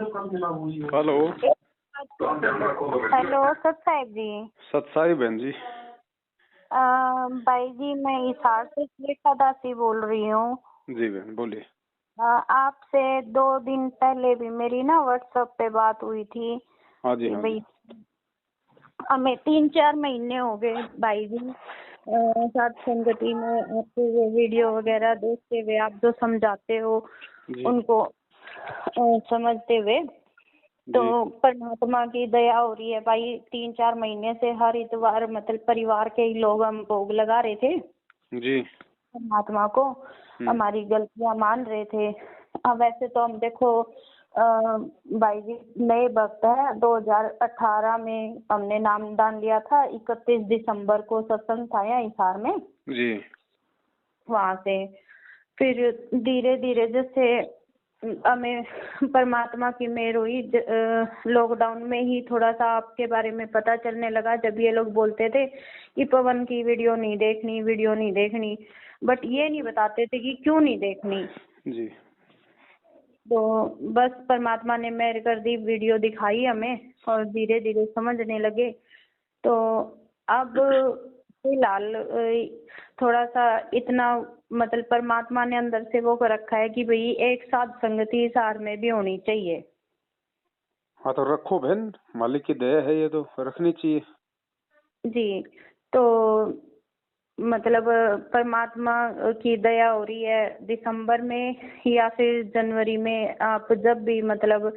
Hello. Hello सत साहिब जी। सत साहिब बहन जी। भाई जी मैं हिसार से श्वेता दासी बोल रही हूँ। जी बहन बोलिए। आपसे 2 दिन पहले भी मेरी ना व्हाट्सएप पे बात हुई थी। हाँ जी हाँ जी। भाई हमें 3-4 महीने हो गए भाई जी साथ संगति में आपको वो वीडियो वगैरह देखते हुए, आप जो समझाते हो जी उनको समझते हुए, तो परमात्मा की दया हो रही है भाई। 3-4 महीने से हर इतवार मतलब परिवार के ही लोग हम भोग लगा रहे थे जी। परमात्मा को, हमारी गलतियां मान रहे थे। अब वैसे तो हम देखो भाई जी नए भक्त है। 2018 में हमने नामदान लिया था। 31 दिसंबर को सत्संग था यहाँ हिसार में जी। वहां से फिर धीरे धीरे जैसे हमें परमात्मा की मेहर हुई। लॉकडाउन में ही थोड़ा सा आपके बारे में पता चलने लगा, जब ये लोग बोलते थे कि पवन की वीडियो नहीं देखनी, बट ये नहीं बताते थे कि क्यों नहीं देखनी। जी। तो बस परमात्मा ने मेहर कर दी, वीडियो दिखाई हमें और धीरे धीरे समझने लगे। तो अब फिलहाल थोड़ा सा इतना मतलब परमात्मा ने अंदर से वो कर रखा है कि भाई एक साथ संगति हिसार में भी होनी चाहिए। हाँ तो रखो बहन, मालिक की दया है, ये तो रखनी चाहिए। जी। तो मतलब परमात्मा की दया हो रही है। दिसंबर में या फिर जनवरी में आप जब भी मतलब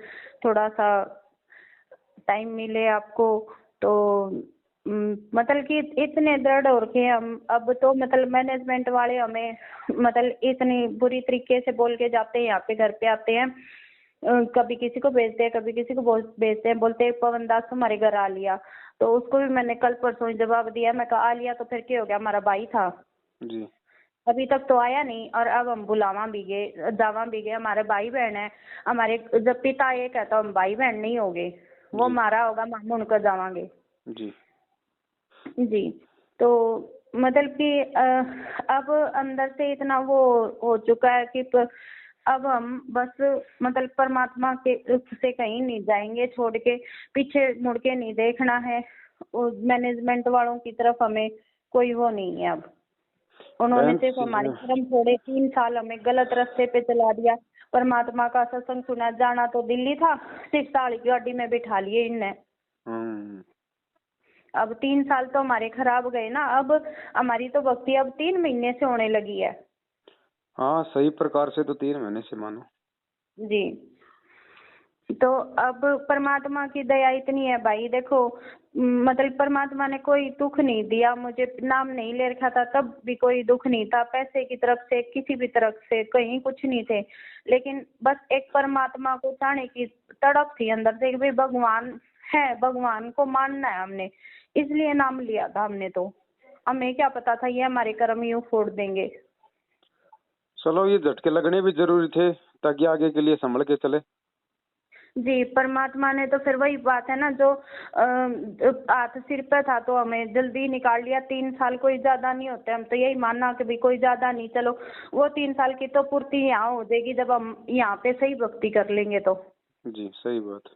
थोड़ा सा टाइम मिले आपको, तो मतलब कि इतने दृढ़ हो रखे हम अब तो मतलब मैनेजमेंट वाले हमें मतलब इतनी बुरी तरीके से बोल के जाते हैं। यहाँ पे घर पे आते हैं, कभी किसी को भेजते हैं, कभी किसी को भेजते हैं, बोलते हैं पवन दास तुम्हारे घर आ लिया। तो उसको भी मैंने कल परसों ही जवाब दिया। मैं कहा आ लिया तो फिर क्या हो गया, हमारा भाई था, जी। अभी तक तो आया नहीं। और अब हम बुलावा भी गए, जावा भी गए, हमारे भाई बहन है हमारे। जब पिता ये कहता हम भाई बहन नहीं होगे, वो मारा होगा मामू उनका जावांगे। जी जी। तो मतलब कि अब अंदर से इतना वो हो चुका है कि अब हम बस मतलब परमात्मा के से कहीं नहीं जाएंगे, छोड़ के पीछे मुड़ के नहीं देखना है। मैनेजमेंट वालों की तरफ हमें कोई वो नहीं है। अब उन्होंने सिर्फ हमारे कर्म छोड़े, 3 साल हमें गलत रास्ते पे चला दिया। परमात्मा का सत्संग सुना, जाना तो दिल्ली था, सिर्फ साड़ी की गाड़ी में बिठा लिए इनने। अब 3 साल तो हमारे खराब गए ना। अब हमारी तो भक्ति अब 3 महीने से होने लगी है। हाँ सही प्रकार से तो 3 महीने से मानो। जी। तो अब परमात्मा की दया इतनी है भाई, देखो मतलब परमात्मा ने कोई दुख नहीं दिया मुझे। नाम नहीं ले रखा था तब भी कोई दुख नहीं था, पैसे की तरफ से किसी भी तरफ से कहीं कुछ नहीं थे। लेकिन बस एक परमात्मा को चाहने की तड़प थी अंदर से कि भाई भगवान है, भगवान को मानना है हमने, इसलिए नाम लिया था हमने। तो हमें क्या पता था ये हमारे कर्म यूं फोड़ देंगे। चलो ये झटके लगने भी जरूरी थे ताकि आगे के लिए संभल के चले। जी। परमात्मा ने तो फिर वही बात है ना, जो हाथ सिर पे था तो हमें जल्दी निकाल लिया। 3 साल कोई ज्यादा नहीं होते, हम तो यही मानना कि भी कोई ज्यादा नहीं। चलो वो 3 साल की तो पूर्ति यहाँ हो जाएगी जब हम यहाँ पे सही भक्ति कर लेंगे तो। जी सही बात।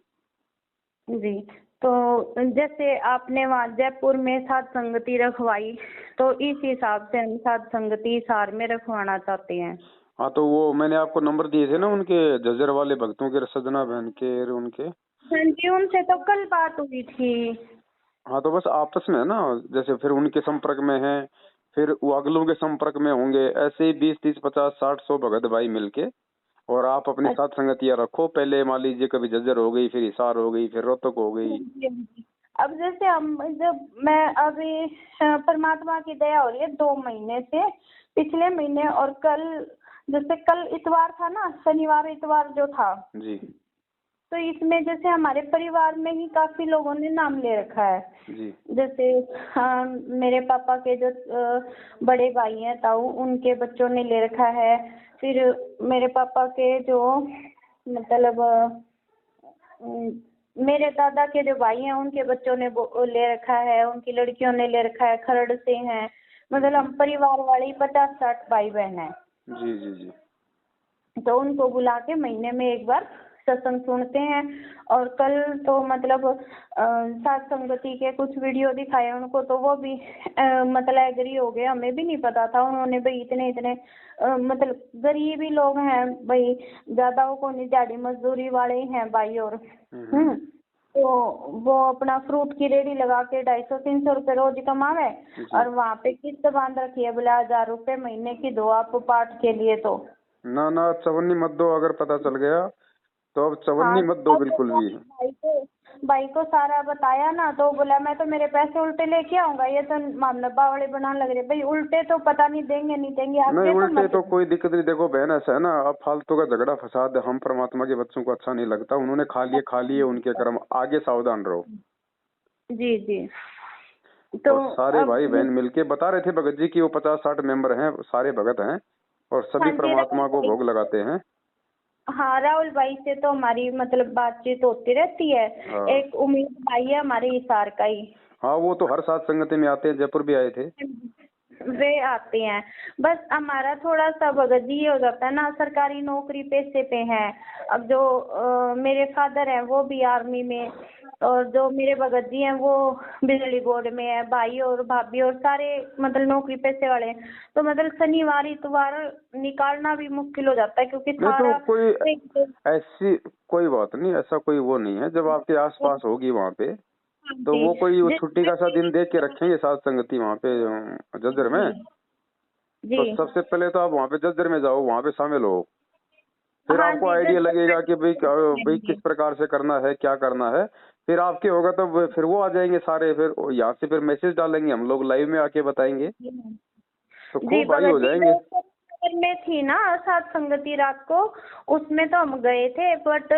जी। तो जैसे आपने वहाँ जयपुर में साध संगति रखवाई, तो इस हिसाब से हम साध संगति हिसार में रखवाना चाहते हैं। हाँ तो वो मैंने आपको नंबर दिए थे ना उनके जज्जर वाले भक्तों के, सजना बहन के और उनके। हाँ जी, उनसे तो कल बात हुई थी। हाँ तो बस आपस में है ना, जैसे फिर उनके संपर्क में है, फिर वो अगलों के संपर्क में होंगे, ऐसे ही 20, 30, 50, 60, 100 भगत भाई मिलके और आप अपने साथ संगतियां रखो। पहले मान लीजिए कभी जज्जर हो गई, फिर हिसार हो गई, फिर रोहतक हो गई। अब जैसे हम जब मैं अभी परमात्मा की दया हो रही है 2 महीने से, पिछले महीने और कल, जैसे कल इतवार था ना, शनिवार इतवार जो था जी। तो इसमें जैसे हमारे परिवार में ही काफी लोगों ने नाम ले रखा है। जी। जैसे मेरे पापा के जो बड़े भाई हैं ताऊ, उनके बच्चों ने ले रखा है। फिर मेरे पापा के जो मतलब मेरे दादा के जो भाई हैं उनके बच्चों ने ले रखा है, उनकी लड़कियों ने ले रखा है, खरड़ से हैं। मतलब हम परिवार वाले 50-60 भाई बहन हैं। जी जी जी। तो उनको बुला के महीने में एक बार सत्संग सुनते हैं। और कल तो मतलब साथ संगति के कुछ वीडियो दिखाए उनको, तो वो भी मतलब एग्री हो गए। हमें भी नहीं पता था उन्होंने भाई इतने इतने मतलब गरीब ही लोग हैं भाई, ज्यादा वो को नहीं, दिहाड़ी मजदूरी वाले ही हैं भाई। और तो वो अपना फ्रूट की रेडी लगा के 250-300 रुपए रोज कमावे, और वहाँ पे किस्त बांध रखी है बोले 1000 रुपए महीने की दो आप पाठ के लिए। तो ना ना चवन्नी मत दो, अगर पता चल गया तो अब चवन्नी मत दो बिल्कुल भी। भाई को सारा बताया ना, तो बोला मैं तो मेरे पैसे उल्टे लेके आऊंगा, ये तो मामला बावड़े बनाने लग रहे। भाई उल्टे तो पता नहीं देंगे नहीं देंगे नहीं आगे उल्टे तो कोई दिक्कत नहीं। देखो बहन ऐसा है ना, अब फालतू का झगड़ा फसाद हम परमात्मा के बच्चों को अच्छा नहीं लगता। उन्होंने खा लिए उनके कर्म, आगे सावधान रहो। जी जी। तो सारे भाई बहन मिलके बता रहे थे भगत जी की वो 50-60 मेंबर हैं, सारे भगत हैं और सभी परमात्मा को भोग लगाते हैं। हाँ राहुल भाई से तो हमारी मतलब बातचीत होती रहती है। एक उम्मीद भाई है हमारे हिसार का ही। हाँ वो तो हर साथ संगति में आते हैं, जयपुर भी आए थे। वे आते हैं, बस हमारा थोड़ा सा भगत जी हो जाता है ना, सरकारी नौकरी पैसे पे हैं। अब जो मेरे फादर हैं वो भी आर्मी में, और जो मेरे भगत जी हैं वो बिजली बोर्ड में है, भाई और भाभी और सारे मतलब नौकरी पैसे वाले हैं। तो मतलब शनिवार इतवार निकालना भी मुश्किल हो जाता है, क्योंकि सारा तो कोई ऐसी कोई बात नहीं, ऐसा कोई वो नहीं है। जब आपके आसपास होगी वहाँ पे तो वो कोई वो छुट्टी का सा दिन देख के रखेंगे साथ संगति वहाँ पे जज्जर में। तो सबसे पहले तो आप वहाँ पे जज्जर में जाओ, वहाँ पे शामिल हो, फिर आपको आइडिया लगेगा कि भाई किस प्रकार से करना है, क्या करना है। फिर आपके होगा तो फिर वो आ जाएंगे सारे, फिर यहाँ से फिर मैसेज डालेंगे, हम लोग लाइव में आके बताएंगे, तो खूब भाई हो जाएंगे। में थी ना साथ संगति रात को, उसमें तो हम गए थे, बट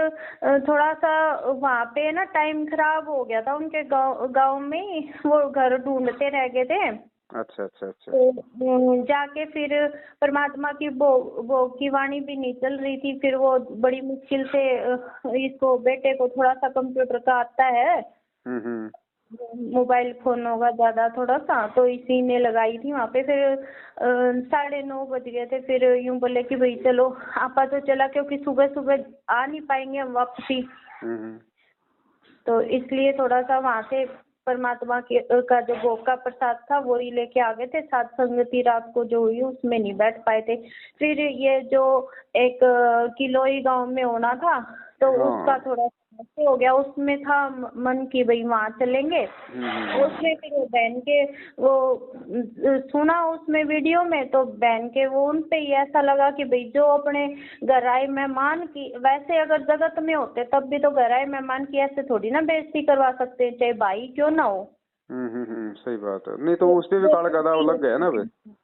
थोड़ा सा वहाँ पे ना टाइम खराब हो गया था उनके गांव में, वो घर ढूंढते रह गए थे। अच्छा अच्छा अच्छा। तो जाके फिर परमात्मा की भोग की वाणी भी नहीं चल रही थी, फिर वो बड़ी मुश्किल से इसको बेटे को थोड़ा सा कंप्यूटर का आता है, मोबाइल फोन होगा ज्यादा थोड़ा सा, तो इसी ने लगाई थी वहाँ पे। फिर 9:30 बज गए थे, फिर यूं बोले कि भाई चलो आपा तो चला, क्योंकि सुबह सुबह आ नहीं पाएंगे हम वापसी। तो इसलिए थोड़ा सा वहाँ से परमात्मा का जो भोग का प्रसाद था वो ही लेके आ गए थे। साथ संगति रात को जो हुई उसमें नहीं बैठ पाए थे। फिर ये जो एक किलोई गांव में होना था, तो उसका थोड़ा हो गया, उसमें था मन की भाई वहाँ चलेंगे। उसमें फिर वो बहन के वो सुना उसमें वीडियो में, तो बहन के वो उन पे ही ऐसा लगा कि भाई जो अपने घर आए मेहमान की, वैसे अगर जगत में होते तब भी तो घर आए मेहमान की ऐसे थोड़ी ना बेइज्जती करवा सकते हैं, चाहे भाई क्यों ना हो। सही बात है। नहीं तो उस पे भी काला का दाव लग गया ना भाई।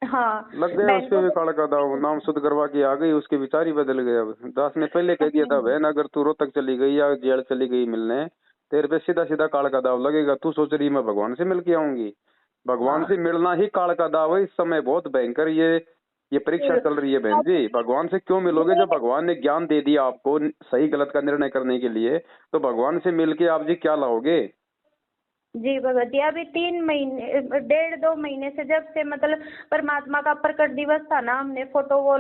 हाँ लग गया उस पे भी काला का दाव, नाम शुद्ध करवा के आ गई, उसके विचार ही बदल गए। अब दास ने पहले कह दिया था बहन अगर तू रोहतक चली गई या जेल चली गई मिलने, तेरे पे सीधा सीधा काल का दाव लगेगा। तू सोच रही मैं भगवान से मिल के आऊंगी, भगवान से मिलना ही काल का दाव है। इस समय बहुत भयंकर ये परीक्षा चल रही है बहन जी। भगवान से क्यों मिलोगे? जब भगवान ने ज्ञान दे दिया आपको सही गलत का निर्णय करने के लिए, तो भगवान से मिल के आप जी क्या लाओगे? जी भगत जी, अभी 3 महीने 1.5-2 महीने से जब से मतलब परमात्मा का प्रकट दिवस था ना, हमने फोटो वो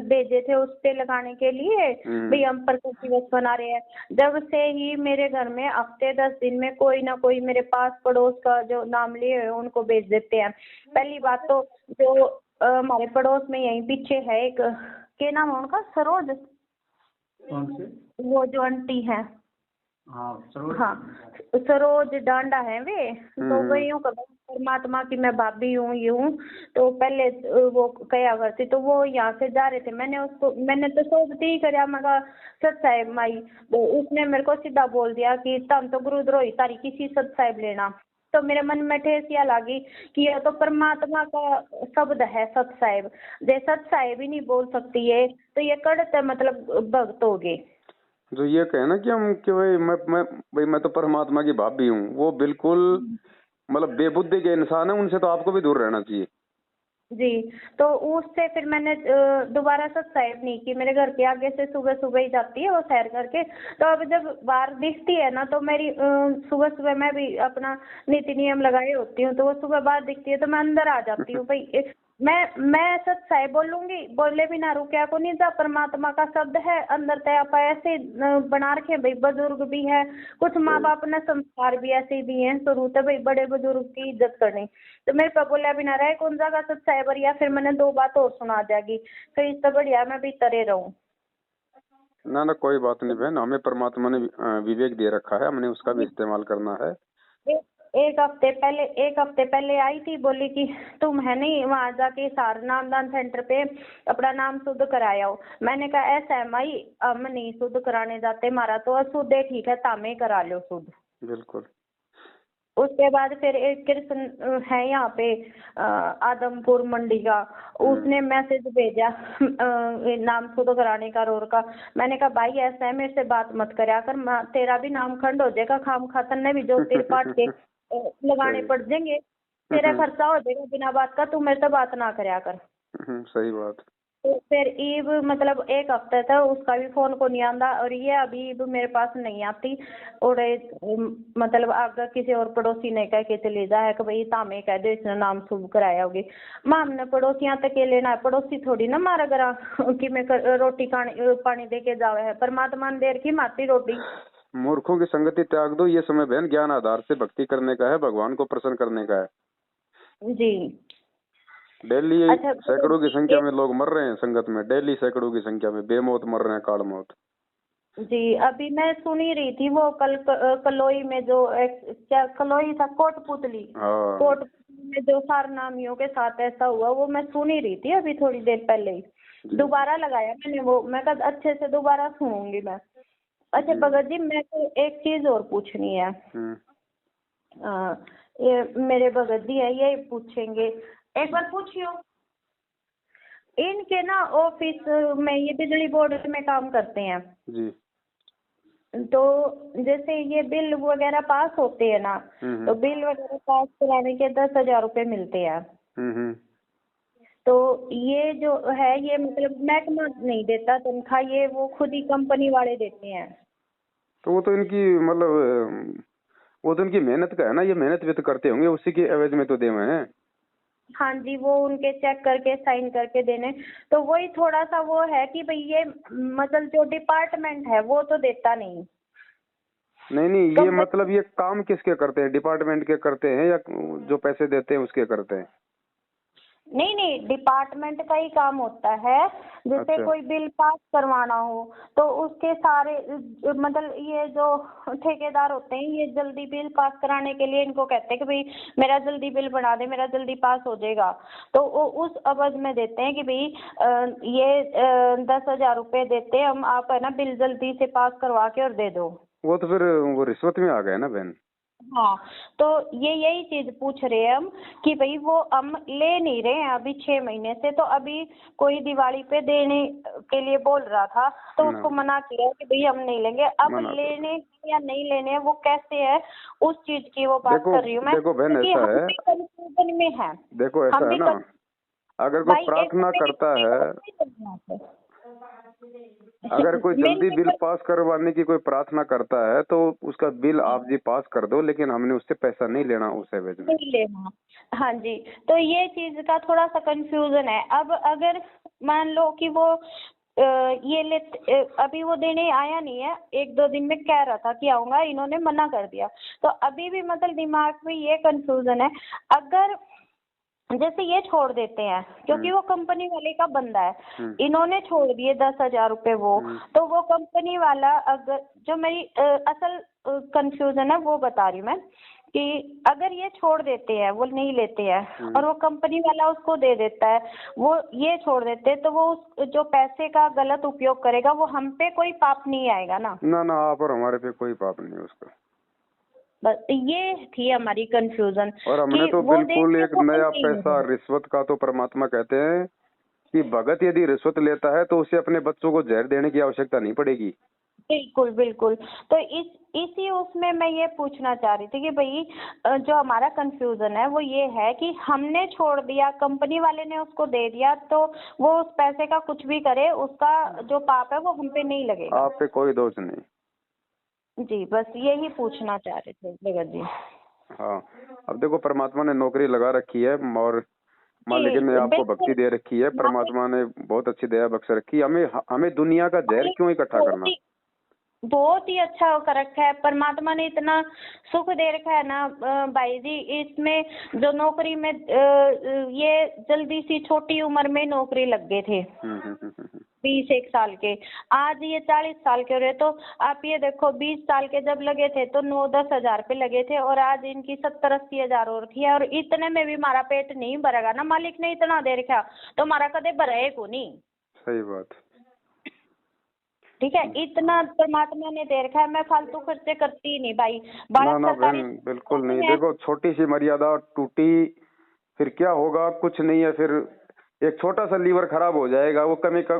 भेजे थे उस पे लगाने के लिए, भाई हम प्रकट दिवस बना रहे हैं। जब से ही मेरे घर में हफ्ते 10 दिन में कोई ना कोई मेरे पास पड़ोस का जो नाम लिए उनको भेज देते हैं। पहली बात तो जो हमारे पड़ोस में यहीं पीछे है एक, क्या नाम है उनका, सरोज, वो जो आंटी है, हाँ सरोज डांडा है वे, तो वही यूँ परमात्मा की मैं भाभी हूँ यूँ। तो पहले वो कया करती, तो वो यहाँ से जा रहे थे, मैंने तो सोचती ही करा, मैं कहा सत साहेब माई, तो उसने मेरे को सीधा बोल दिया कि तम तो गुरुद्रोही तारी किसी सत साहेब लेना। तो मेरे मन में ठेसिया लगी कि यह तो परमात्मा का शब्द है सत साहेब, जे सत साहेब ही नहीं बोल सकती है तो ये कड़ते मतलब भक्त हो गए। जो ये कहे ना कि हम कि भाई मैं तो परमात्मा की भाभी हूँ, वो बिल्कुल मतलब बेबुद्धि के इंसान है, उनसे तो आपको भी दूर रहना चाहिए। जी, तो उससे फिर मैंने दोबारा सब्सक्राइब नहीं की। मेरे घर के आगे से सुबह सुबह ही जाती है वो सैर करके, तो अब जब बाहर दिखती है ना, तो मेरी सुबह सुबह मैं भी अपना नीति नियम लगाए होती हूँ, तो वो सुबह बाहर दिखती है तो मैं अंदर आ जाती हूँ। भाई मैं सच्चाई बोलूंगी, बोले बिना रुकया को नहीं जा। परमात्मा का शब्द है अंदर तय आप ऐसे बना रखे भाई। बुजुर्ग भी है, कुछ माँ बाप ने संस्कार भी ऐसे भी हैं शुरू से भाई, बड़े बुजुर्ग की इज्जत करनी। तो मेरे पे बोला बिना रहे कौन जाएगा सच्चाई बढ़िया। फिर मैंने 2 बात और सुना जाएगी, फिर इससे बढ़िया मैं भी तरे रहूं। ना ना कोई बात नहीं बहन, हमें परमात्मा ने विवेक दे रखा है, हमने उसका भी इस्तेमाल करना है। एक हफ्ते पहले आई थी, बोली कि तुम है नहीं वहां जाके सार नामदान सेंटर पे अपना नाम शुद्ध कराया हो। मैंने कहा ऐसा है माई, हम नहीं शुद्ध कराने जाते, हमारा तो अशुद्ध है, ठीक है तामे करा लो शुद्ध। बिल्कुल। उसके बाद फिर एक कृष्ण है यहाँ पे आदमपुर मंडी का, उसने मैसेज भेजा नाम शुद्ध कराने का रोर का। मैंने कहा भाई ऐसा है, मेरे से बात मत करया कर, तेरा भी नाम खंड हो जाएगा, खाम खातर ने भी जो तिर पाट के लगाने पड़ जाएंगे, तेरा खर्चा हो जाएगा बिना बात का, तू मेरे से बात ना करया कर। सही बात। तो फिर ईब मतलब 1 हफ्ते था, उसका भी फोन को नहीं आंदा, और ये अभी ईब मेरे पास नहीं आती। और मतलब अगर किसी और पड़ोसी ने कह के चले जा है कि भाई तामे कह दे इसने नाम शुभ कराया होगी, माँ हमने पड़ोसियां तक के लेना है, पड़ोसी थोड़ी ना मारा गरा कि मैं रोटी पानी दे के जावे है। परमात्मा ने देर की माती रोटी। मूर्खों की संगति त्याग दो, ये समय बहन ज्ञान आधार से भक्ति करने का है, भगवान को प्रसन्न करने का है। जी डेली सैकड़ों की संख्या में लोग मर रहे हैं संगत में, डेली सैकड़ों की संख्या में बेमौत मर रहे हैं, काल मौत। जी अभी मैं सुन ही रही थी वो कल कलोई में जो क्या कलोई था, कोटपुतली, कोटपुतली में जो सारनामियों के साथ ऐसा हुआ, वो मैं सुन ही रही थी अभी थोड़ी देर पहले ही। दोबारा लगाया मैंने वो, मैं कहा अच्छे से दोबारा सुनूंगी मैं। अच्छा भगत जी, मैं को एक चीज और पूछनी है। ये मेरे भगत जी है, ये पूछेंगे, एक बार पूछियो। इनके ना ऑफिस में ये बिजली बोर्ड में काम करते हैं जी। तो जैसे ये बिल वगैरह पास होते हैं ना, तो बिल वगैरह पास कराने के 10,000 रुपए मिलते हैं। तो ये जो है ये मतलब महकमा नहीं देता तनख्वाह, ये वो खुद ही कंपनी वाले देते हैं। तो वो तो इनकी मतलब वो तो इनकी मेहनत का है ना, ये मेहनत भी तो करते होंगे, उसी के एवज में तो दे हुए हैं। हाँ जी, वो उनके चेक करके साइन करके देने। तो वही थोड़ा सा वो है कि भाई ये मतलब जो डिपार्टमेंट है वो तो देता नहीं। नहीं ये मतलब ये काम किसके करते हैं, डिपार्टमेंट के करते हैं या जो पैसे देते हैं उसके करते हैं? नहीं डिपार्टमेंट का ही काम होता है। जैसे अच्छा। कोई बिल पास करवाना हो तो उसके सारे मतलब ये जो ठेकेदार होते हैं, ये जल्दी बिल पास कराने के लिए इनको कहते हैं कि भाई मेरा जल्दी बिल बना दे, मेरा जल्दी पास हो जाएगा। तो वो उस अवध में देते हैं कि भाई ये 10,000 रुपए देते हैं हम, आप है ना बिल जल्दी से पास करवा के और दे दो। वो तो फिर वो रिश्वत में आ गए ना बहन। हाँ, तो ये यही चीज पूछ रहे हैं हम कि भाई वो हम ले नहीं रहे हैं अभी 6 महीने से। तो अभी कोई दिवाली पे देने के लिए बोल रहा था, तो उसको मना किया कि भाई हम नहीं लेंगे। अब लेने या नहीं लेने वो कैसे है, उस चीज की वो बात कर रही हूँ मैं। देखो बहन ऐसा है, कंफ्यूजन में है। देखो ऐसा है ना, अगर कोई प्रार्थना करता है, अगर कोई जल्दी बिल पास करवाने की कोई प्रार्थना करता है तो उसका बिल आप जी पास कर दो, लेकिन हमने उससे पैसा नहीं लेना उस एवज में। नहीं लेना। हाँ जी, तो ये चीज का थोड़ा सा कंफ्यूजन है। अब अगर मान लो कि वो ये ले अभी वो देने आया नहीं है, 1-2 दिन में कह रहा था कि आऊंगा, इन्होंने मना कर दिया। तो अभी भी मतलब दिमाग में ये कंफ्यूजन है, अगर जैसे ये छोड़ देते हैं क्योंकि वो कंपनी वाले का बंदा है, इन्होंने छोड़ दिए 10,000 रुपए वो, तो वो कंपनी वाला अगर जो मेरी असल कंफ्यूजन है वो बता रही हूँ मैं कि अगर ये छोड़ देते हैं, वो नहीं लेते हैं और वो कंपनी वाला उसको दे देता है, वो ये छोड़ देते हैं, तो वो उस जो पैसे का गलत उपयोग करेगा, वो हम पे कोई पाप नहीं आएगा ना? ना आप और हमारे पे कोई पाप नहीं है उसका। बस ये थी हमारी कंफ्यूजन। और हमने तो बिल्कुल एक नया पैसा रिश्वत का, तो परमात्मा कहते हैं कि भगत यदि रिश्वत लेता है तो उसे अपने बच्चों को जहर देने की आवश्यकता नहीं पड़ेगी। बिल्कुल। तो इसी उसमें मैं ये पूछना चाह रही थी कि भाई जो हमारा कंफ्यूजन है वो ये है कि हमने छोड़ दिया, कंपनी वाले ने उसको दे दिया, तो वो उस पैसे का कुछ भी करे, उसका जो पाप है वो हम पे नहीं लगेगा। आप पे कोई दोष नहीं। जी बस यही पूछना चाह रहे थे भगत जी। हाँ, अब देखो परमात्मा ने नौकरी लगा रखी है और मालिक ने आपको बिल्कुल। भक्ति दे रखी है, परमात्मा ने बहुत अच्छी दया बख्श रखी है। हमें हमें दुनिया का जहर क्यों इकट्ठा करना। बहुत ही अच्छा कर रखा है परमात्मा ने, इतना सुख दे रखा है ना भाई जी। इसमें जो नौकरी में ये जल्दी सी छोटी उम्र में नौकरी लग गए थे, 20-1 साल के, आज ये 40 साल के हो रहे। तो आप ये देखो 20 साल के जब लगे थे तो 9-10 हजार पे लगे थे, और आज इनकी 70-80 हजार हो रखी है। और इतने में भी हमारा पेट नहीं भरेगा ना, मालिक ने इतना दे रखा तो हमारा कदे भरे को नहीं। सही बात। ठीक है, इतना परमात्मा ने दे रखा है, मैं फालतू खर्चे करती ही नहीं भाई। ना ना बहन, बिल्कुल नहीं। देखो छोटी सी मर्यादा टूटी फिर क्या होगा, कुछ नहीं है। फिर एक छोटा सा लीवर खराब हो जाएगा, वो कमी का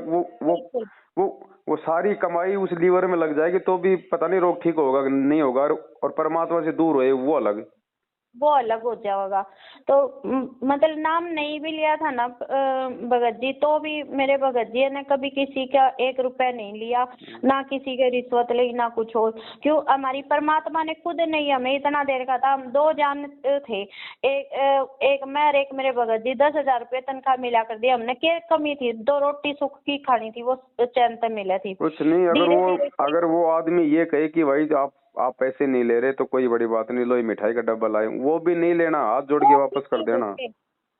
वो सारी कमाई उस लीवर में लग जाएगी, तो भी पता नहीं रोग ठीक होगा नहीं होगा। और परमात्मा से दूर हुए वो अलग हो जाएगा। तो मतलब नाम नहीं भी लिया था ना भगत जी, तो भी मेरे भगत जी ने कभी किसी का 1 रुपया नहीं लिया, ना किसी के रिश्वत ली, ना कुछ और। क्यों, हमारी परमात्मा ने खुद नहीं हमें इतना दे रखा था। हम 2 जान थे, एक मैं और एक मेरे भगत जी, 10,000 रुपये तनख्वाह मिला कर दिया हमने। क्या कमी थी, 2 रोटी सुख की खानी थी, वो चैन से मिले थी। कुछ नहीं। अगर वो आदमी ये कहे कि भाई आप पैसे नहीं ले रहे तो कोई बड़ी बात नहीं, लो ये मिठाई का डब्बा लाए, वो भी नहीं लेना, हाथ जोड़ के वापस कर देना।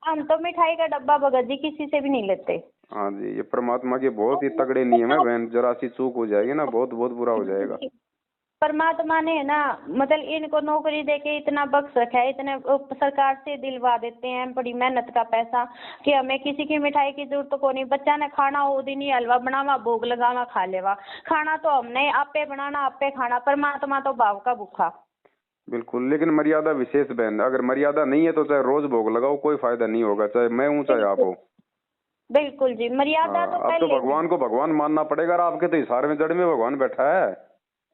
हम तो मिठाई का डब्बा भगत जी किसी से भी नहीं लेते। हाँ जी, ये परमात्मा के बहुत ही तगड़े नियम है बहन। जरा सी चूक हो जाएगी ना, बहुत बहुत बुरा हो जाएगा। परमात्मा ने ना मतलब इनको नौकरी देके इतना बख्श रखा है, इतने सरकार से दिलवा देते हैं बड़ी मेहनत का पैसा, कि हमें किसी की मिठाई की जरूरत को नहीं। बच्चा ने खाना हो दिन ही हलवा बनावा, भोग लगावा, खा लेवा। खाना तो हमने आपे बनाना, आपे खाना। परमात्मा तो भाव का भूखा। बिल्कुल, लेकिन मर्यादा विशेष बहन। अगर मर्यादा नहीं है तो चाहे रोज भोग लगाओ, कोई फायदा नहीं होगा, चाहे मैं हूँ चाहे आप हो। बिल्कुल जी, मर्यादा तो अब तो भगवान को भगवान मानना पड़ेगा। आपके तो इशारे में जड़ में भगवान बैठा है।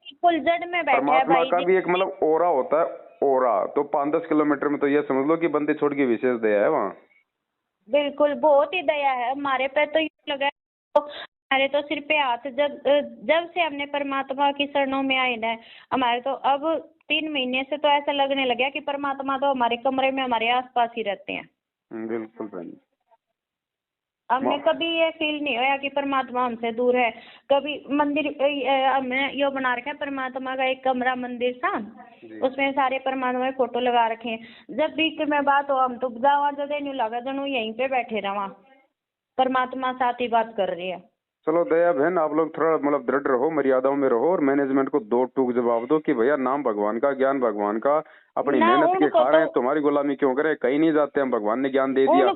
बिल्कुल जड़ में बैठा है। परमात्मा का भी एक मतलब ओरा होता है, ओरा। तो 5-10 किलोमीटर में तो ये समझ लो कि बंदी छोड़ की विशेष दया है वहाँ। बिल्कुल, बहुत ही दया है हमारे पे। तो ये लगा तो हमारे तो सिर पे हाथ, जब से हमने परमात्मा की शरणों में आए ना, हमारे तो अब 3 महीने से तो ऐसा लगने लगा कि परमात्मा तो हमारे कमरे में हमारे आसपास ही रहते हैं। बिल्कुल बहन। हमने कभी ये फील नहीं होया कि परमात्मा हमसे दूर है। कभी मंदिर हमने यो बना रखा है परमात्मा का, एक कमरा मंदिर सा, उसमें सारे परमात्मा के फोटो लगा रखे हैं। जब भी मैं बात हो, हम तो जावा जदे नहीं लगा जनू यहीं पे बैठे रहा, परमात्मा साथ ही बात कर रही है। चलो दया बहन, आप लोग थोड़ा मतलब दृढ़ रहो, मर्यादाओं में रहो, और मैनेजमेंट को 2 टूक जवाब दो कि भैया नाम भगवान का, ज्ञान भगवान का, अपनी मेहनत के खा रहे हैं, तुम्हारी गुलामी क्यों करें, कहीं नहीं जाते हम, भगवान ने ज्ञान दे दिया।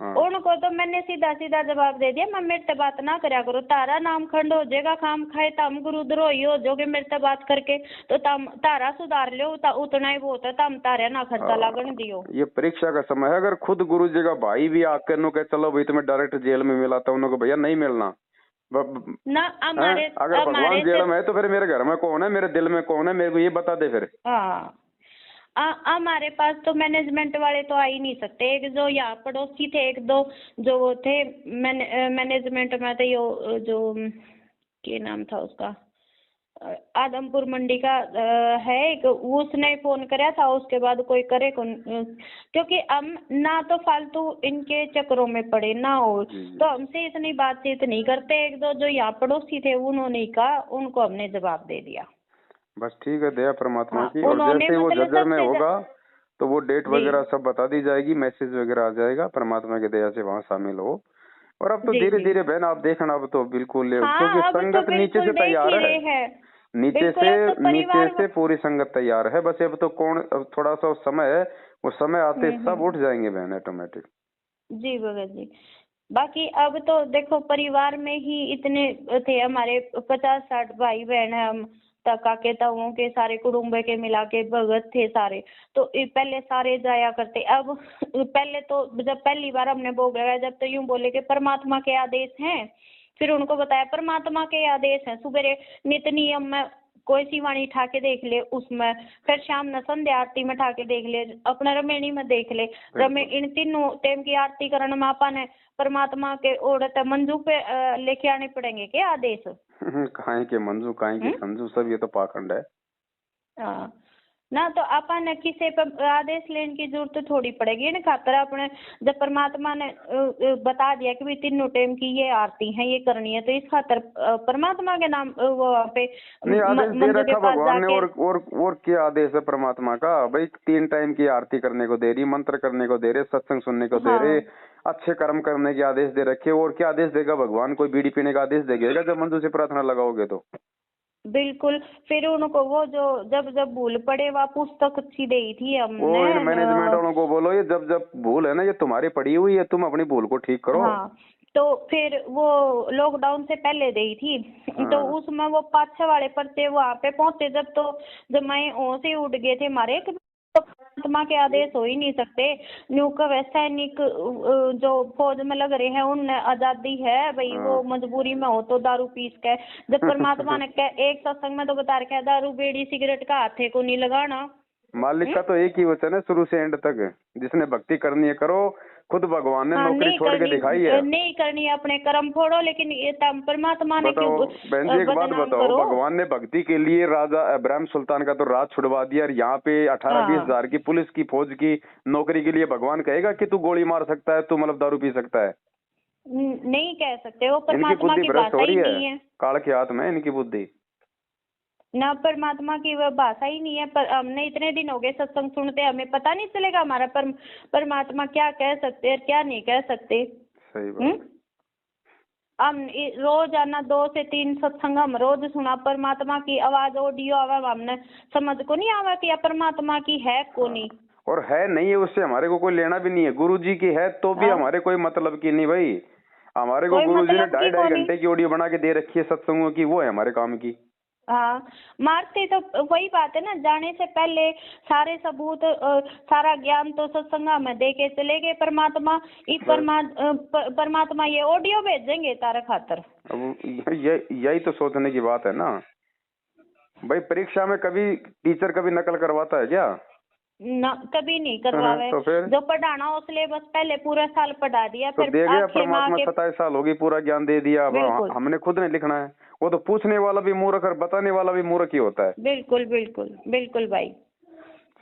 उनको तो मैंने सीधा सीधा जवाब दे दिया, मैं मेरे से बात ना करया करो, तारा नाम खंड हो जाएगा, खाम खाए तम गुरु द्रोही हो जोगे मेरे से बात करके, तो तम तारा सुधार लो, उतना ही बहुत है, तम तारा ना खर्चा लागन दियो। ये परीक्षा का समय है। अगर खुद गुरु जी का भाई भी आकर नो कहे चलो भाई तुम्हें डायरेक्ट जेल में मिला था, उन्होंने भैया नहीं मिलना ना। अगर भगवान जेल में है तो फिर मेरे घर में कौन है, मेरे दिल में कौन है, मेरे को ये बता दे फिर। हमारे पास तो मैनेजमेंट वाले तो आ ही नहीं सकते। एक जो यहाँ पड़ोसी थे, 1-2 जो वो थे मैनेजमेंट में, तो यो जो क्या नाम था उसका, आदमपुर मंडी का है एक, उसने फोन कराया था। उसके बाद कोई करे कौन, क्योंकि हम ना तो फालतू इनके चक्करों में पड़े ना हो, तो हमसे इतनी बातचीत नहीं करते। 1-2 जो यहाँ पड़ोसी थे उन्होंने कहा, उनको हमने जवाब दे दिया। बस ठीक है, दया परमात्मा की। और जैसे वो झज्जर में होगा तो वो डेट वगैरह सब बता दी जाएगी, मैसेज वगैरह आ जाएगा, परमात्मा की दया से वहाँ शामिल हो। और अब तो धीरे धीरे बहन आप देखना, अब तो बिल्कुल, क्योंकि संगत नीचे से तैयार है, नीचे से पूरी संगत तैयार है। बस अब तो अब थोड़ा सा समय है, वो समय आते सब उठ जाएंगे बहन ऑटोमेटिक। जी भगत जी, बाकी अब तो देखो परिवार में ही इतने थे हमारे, 50-60 भाई बहन है हम, काके ताऊओं के सारे कुटुंब के मिला के भगत थे सारे। तो पहले सारे जाया करते। अब पहले तो जब पहली बार हमने भोग लगाया, जब तो यूं बोले कि परमात्मा के आदेश हैं। फिर उनको बताया परमात्मा के आदेश हैं, सुबह नित नियम में कोई सी वाणी ठा के देख ले उसमें, फिर शाम न संध्या आरती में ठा के देख ले, अपना रमेणी में देख ले, इन तीनों टाइम की आरती करने में आपा ने परमात्मा के ओढ़त मंजू पे लेके आने पड़ेंगे क्या आदेश? काहे के मंजू, काहे के संजू, सब ये तो पाखंड है। ना तो अपन किसी पर आदेश लेने की जरूरत थोड़ी पड़ेगी ना, खातर अपने जब परमात्मा ने बता दिया कि भाई तीनों टाइम की ये आरती है, ये करनी है, तो इस खातर परमात्मा के नाम वो वहाँ पे नहीं आदेश दे मंदिर के रखा पास भगवान ने। जाके। और क्या आदेश है परमात्मा का भाई? 3 टाइम की आरती करने को दे रही, मंत्र करने को दे रहे, सत्संग सुनने को दे रहे, हाँ अच्छे कर्म करने के आदेश दे रखे। और क्या आदेश देगा भगवान? कोई बीड़ी पीने का आदेश देगा जब मंदिर से प्रार्थना लगाओगे तो? बिल्कुल। फिर उनको वो जो जब जब भूल पड़े वह पुस्तक अच्छी दी थी वो इन हमने मैनेजमेंट वालों को बोलो, ये जब जब भूल है ना ये तुम्हारी पड़ी हुई है, तुम अपनी भूल को ठीक करो। हाँ तो फिर वो लॉकडाउन से पहले दी थी। हाँ। तो उसमें वो 5-6 वाले पर्चे वहां पे पहुंचे जब, तो जब मैं ओ से उड़ गए थे हमारे, तो परमात्मा के आदेश हो ही नहीं सकते। न्यू का सैनिक जो फौज में लग रहे हैं उन्हें आजादी है भाई, वो मजबूरी में हो तो दारू पीस के, जब परमात्मा ने एक सत्संग में तो बता रखा है दारू बीड़ी सिगरेट का हाथे को नहीं लगाना। मालिक का तो एक ही वचन है शुरू से एंड तक, जिसने भक्ति करनी है करो। खुद भगवान ने नौकरी छोड़ के दिखाई है। नहीं करनी अपने कर्म फोड़ो, लेकिन ये परमात्मा ने क्यों बहन जी एक बात बताओ, भगवान ने भक्ति के लिए राजा इब्राहिम सुल्तान का तो राज छुड़वा दिया, और यहाँ पे 18-20 हजार की पुलिस की फौज की नौकरी के लिए भगवान कहेगा कि तू गोली मार सकता है, तू मतलब दारू पी सकता है? नहीं कह सकते, वो परमात्मा की भाषा ही नहीं है। काल के हाथ में इनकी बुद्धि ना, परमात्मा की वह भाषा ही नहीं है। पर हमने इतने दिन हो गए सत्संग सुनते, हमें पता नहीं चलेगा हमारा परमात्मा क्या कह सकते हैं क्या नहीं कह सकते। सही बात। हम रोज आना 2 से 3 सत्संग हम रोज सुना, परमात्मा की आवाज ऑडियो आवा, हमने समझ को नहीं आवा कि परमात्मा की है को नहीं। और है नहीं है उससे हमारे को कोई लेना भी नहीं है। गुरु जी की है तो भी हमारे कोई मतलब की नहीं भाई। हमारे को गुरु जी ने 2.5 घंटे की ऑडियो बना के दे रखी है सत्संगों की, वो है हमारे काम की। हाँ मारते तो वही बात है ना, जाने से पहले सारे सबूत सारा ज्ञान तो सत्संग में दे के चले गए परमात्मा। परमात्मा ये ऑडियो भेजेंगे तारा खातर। अब यही तो सोचने की बात है ना भाई। परीक्षा में कभी टीचर कभी नकल करवाता है क्या? ना, कभी नहीं करवावे। तो फिर जो पढ़ाना हो सिलेबस पहले पूरा साल पढ़ा दिया, तो फिर दे गया आखिर में परमात्मा। 27 साल होगी, पूरा ज्ञान दे दिया। अब हमने खुद नहीं लिखना है। वो तो पूछने वाला भी मूर्ख और बताने वाला भी मूर्ख ही होता है। बिल्कुल बिल्कुल बिल्कुल भाई।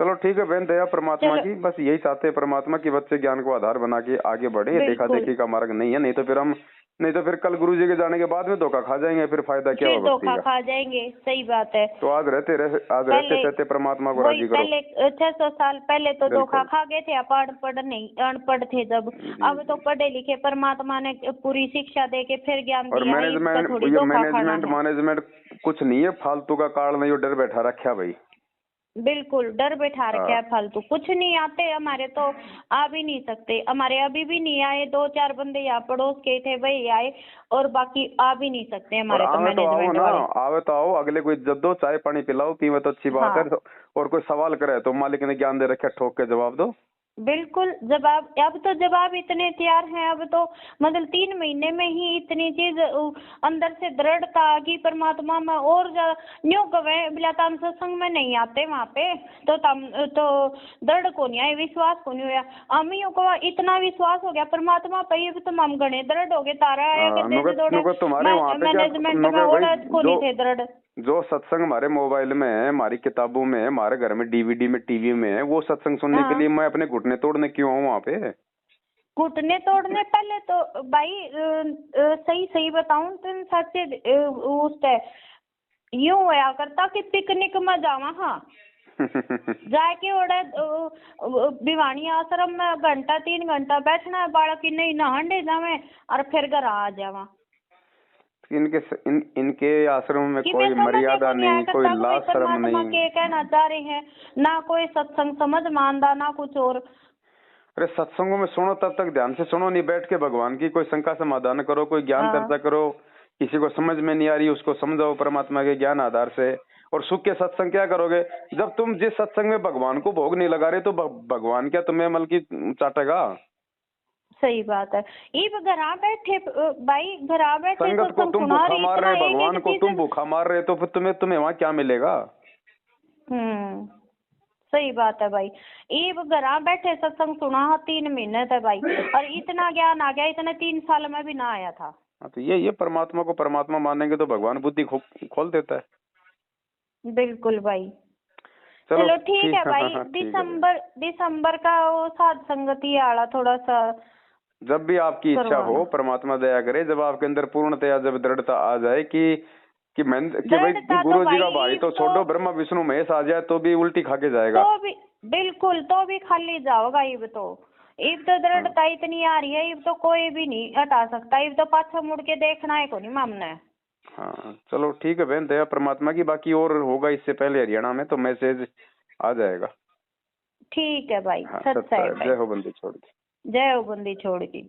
चलो ठीक है बहन, दया परमात्मा की, बस यही चाहते हैं परमात्मा की बच्चे ज्ञान को आधार बना के आगे बढ़े। देखा देखी का मार्ग नहीं है, नहीं तो फिर कल गुरु जी के जाने के बाद में धोखा खा जाएंगे, फिर फायदा क्या होगा? धोखा खा जाएंगे, सही बात है। तो आज रहते परमात्मा को राजी करो। पहले 600 साल पहले तो धोखा खा गए थे, आप अनपढ़ थे जब। अब तो पढ़े लिखे परमात्मा ने पूरी शिक्षा दे के फिर ज्ञान दिया है। मैनेजमेंट कुछ नहीं है, फालतू का कारण नहीं, डर बैठा रखा भाई। बिल्कुल डर बैठा रखा है फालतू। कुछ नहीं आते हमारे तो आ भी नहीं सकते, हमारे अभी भी नहीं आए। 2-4 बंदे यहाँ पड़ोस के थे वही आए, और बाकी आ भी नहीं सकते हमारे तो मैनेजमेंट वाले। आवे तो आओ, अगले को इज्जत दो, चाय पानी पिलाओ, पीवे तो अच्छी बात है। और कोई सवाल करे तो मालिक ने ज्ञान दे रखा, ठोक के जवाब दो। बिल्कुल जवाब, अब तो जवाब इतने तैयार हैं। अब तो मतलब 3 महीने में ही इतनी चीज अंदर से दृढ़ता आ गई परमात्मा में। और न्यू कवे बिला तम सत्संग में नहीं आते वहाँ पे तो दृढ़ को नहीं आए, विश्वास को नहीं हुआ। अमियों को इतना विश्वास हो गया परमात्मा पे, अब तो हम गणे दृढ़ हो गए। तारा आया कि मैनेजमेंट में और को नहीं थे दृढ़। जो सत्संग हमारे मोबाइल में है, हमारी किताबों में, हमारे घर में डीवीडी में, टीवी में है, वो सत्संग सुनने के लिए मैं अपने घुटने तोड़ने क्यों आऊँ वहाँ पे? घुटने तोड़ने पहले तो भाई सही बताऊं तो सच्चे उससे यूं होया करता कि पिकनिक में जावा। हाँ जाके ओडे भिवानी आश्रम में 2-3 घंटा बैठना है, बालक नहीं नहांडे जावे और फिर घर आ जावा। इनके आश्रम में कोई मर्यादा नहीं, कोई लाज शर्म नहीं। के कहना चाह रहे हैं ना, कोई सत्संग समझ मानदा ना कुछ और। अरे सत्संगों में सुनो तब तक ध्यान से सुनो, नहीं बैठ के भगवान की कोई शंका समाधान करो, कोई ज्ञान चर्चा करो। किसी को समझ में नहीं आ रही उसको समझाओ परमात्मा के ज्ञान आधार से। और सुख के सत्संग क्या करोगे जब तुम जिस सत्संग में भगवान को भोग नहीं लगा रहे, तो भगवान क्या तुम्हें मल की चाटेगा? सही बात है। ये घरा बैठे भाई, घरा बैठे संगत को तुम भूखा मार रहे, भगवान को तुम भूखा मार रहे, तो फिर तुम्हें वहाँ क्या मिलेगा? सही बात है भाई। ये घरा बैठे सत्संग सुना 3 महीने थे भाई, और इतना ज्ञान आ गया, इतने 3 साल में भी ना आया था। तो ये परमात्मा को परमात्मा मानेंगे तो भगवान बुद्धि खोल देता है। बिल्कुल भाई, चलो ठीक है हाँ, भाई। हाँ, ठीक है। दिसंबर का वो साध संगति वाला थोड़ा सा जब भी आपकी इच्छा करवाना। हो, परमात्मा दया करे, जब आपके अंदर पूर्णतया जब दृढ़ता आ जाए कि मैं कि भाई कि दृढ़ता तो गुरु जी का भाई भाई तो छोड़ो, ब्रह्मा विष्णु महेश आ जाए तो भी उल्टी खा के जाएगा। तो भी बिल्कुल, तो भी खाली जाओगा। इब तो हाँ दृढ़ता इतनी आ रही है, इब तो कोई भी नहीं हटा सकता। इब तो पाछा मुड़ के देखना है को नहीं मामना। हाँ, चलो ठीक है बहन, दया परमात्मा की। बाकी और होगा इससे पहले हरियाणा में तो मैसेज आ जाएगा। ठीक है भाई, हाँ, सच सत्ता है है। भाई। जय हो बंदी छोड़ दी। जय हो बंदी छोड़ की।